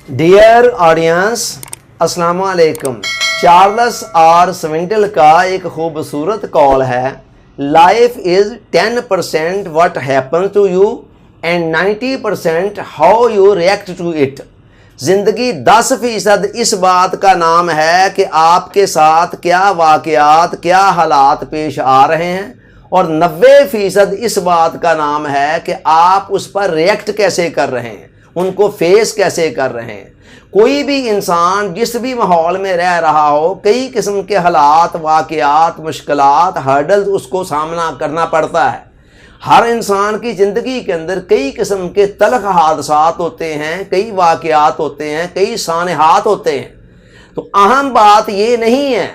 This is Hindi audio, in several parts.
डियर ऑडियंस, अस्सलाम वालेकुम। चार्ल्स आर स्विंटल का एक खूबसूरत कॉल है, life is 10% what happens to you and 90% how you react to it. ज़िंदगी 10% इस बात का नाम है कि आपके साथ क्या वाक़यात, क्या हालात पेश आ रहे हैं, और 90% इस बात का नाम है कि आप उस पर रिएक्ट कैसे कर रहे हैं, उनको फेस कैसे कर रहे हैं। कोई भी इंसान जिस भी माहौल में रह रहा हो, कई किस्म के हालात, वाक़यात, मुश्किलात, हर्डल्स उसको सामना करना पड़ता है। हर इंसान की ज़िंदगी के अंदर कई किस्म के तलख़ हादसात होते हैं, कई वाक़यात होते हैं, कई सानहात होते हैं। तो अहम बात ये नहीं है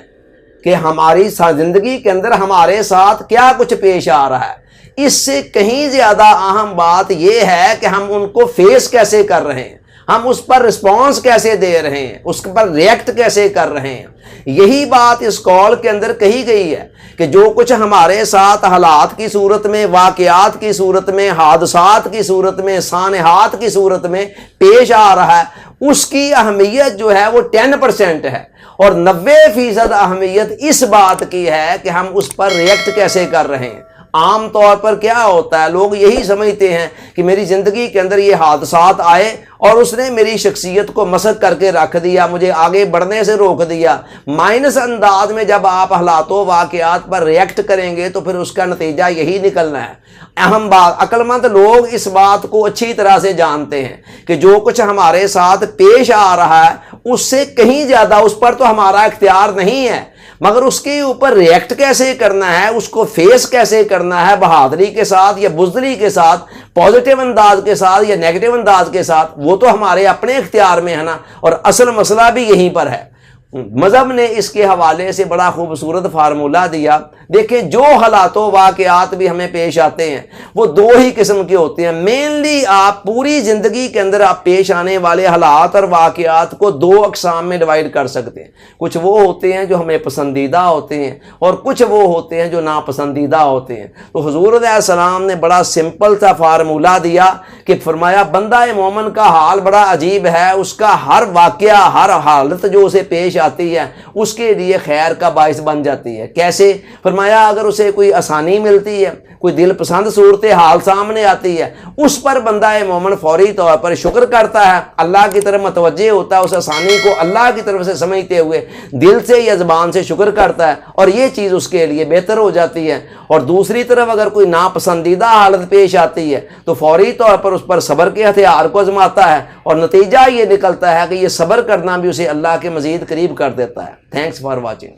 कि हमारी ज़िंदगी के अंदर हमारे साथ क्या कुछ पेश आ रहा है, इससे कहीं ज़्यादा अहम बात यह है कि हम उनको फेस कैसे कर रहे हैं, हम उस पर रिस्पॉन्स कैसे दे रहे हैं, उस पर रिएक्ट कैसे कर रहे हैं। यही बात इस कॉल के अंदर कही गई है कि जो कुछ हमारे साथ हालात की सूरत में, वाक़यात की सूरत में, हादसात की सूरत में, सानहात की सूरत में पेश आ रहा है, उसकी अहमियत जो है वो 10% है, और 90% अहमियत इस बात की है कि हम उस पर रिएक्ट कैसे कर रहे हैं। आम तौर पर क्या होता है, लोग यही समझते हैं कि मेरी ज़िंदगी के अंदर ये हादसात आए और उसने मेरी शख्सियत को मसक करके रख दिया, मुझे आगे बढ़ने से रोक दिया। माइनस अंदाज में जब आप हालातों, वाक़यात पर रिएक्ट करेंगे तो फिर उसका नतीजा यही निकलना है। अहम बात, अक्लमंद लोग इस बात को अच्छी तरह से जानते हैं कि जो कुछ हमारे साथ पेश आ रहा है उससे कहीं ज़्यादा उस पर तो हमारा इख्तियार नहीं है, मगर उसके ऊपर रिएक्ट कैसे करना है, उसको फेस कैसे करना है, बहादुरी के साथ या बुज़दिली के साथ, पॉजिटिव अंदाज के साथ या नेगेटिव अंदाज के साथ, वो तो हमारे अपने इख्तियार में है ना। और असल मसला भी यहीं पर है। मज़हब ने इसके हवाले से बड़ा खूबसूरत फार्मूला दिया। देखें, जो हालातों, वाक़यात भी हमें पेश आते हैं वो दो ही किस्म के होते हैं। मेनली आप पूरी ज़िंदगी के अंदर आप पेश आने वाले हालात और वाक़यात को दो अक़साम में डिवाइड कर सकते हैं। कुछ वो होते हैं जो हमें पसंदीदा होते हैं और कुछ वो होते हैं जो नापसंदीदा होते हैं। तो हुज़ूर अलैहिस्सलाम ने बड़ा सिंपल सा फार्मूला दिया कि फरमाया, बंदा मोमिन का हाल बड़ा अजीब है, उसका हर वाक़या, हर हालत जो उसे पेश आती है उसके लिए खैर का बाइस बन जाती है। कैसे? फरमाया, अगर उसे कोई आसानी मिलती है, कोई दिल पसंद सूरत हाल सामने आती है, उस पर बंदा मोमिन फौरी तौर पर शुक्र करता है, अल्लाह की तरफ मतवज्जे होता है, उस आसानी को अल्लाह की तरफ से समझते हुए दिल से या ज़बान से शुक्र करता है, और ये चीज़ उसके लिए बेहतर हो जाती है। और दूसरी तरफ अगर कोई नापसंदीदा हालत पेश आती है तो फौरी तौर पर उस पर सब्र के हथियार को आजमाता है, और नतीजा ये निकलता है कि ये सब्र करना भी उसे अल्लाह के मज़ीद करीब कर देता है। Thanks for watching.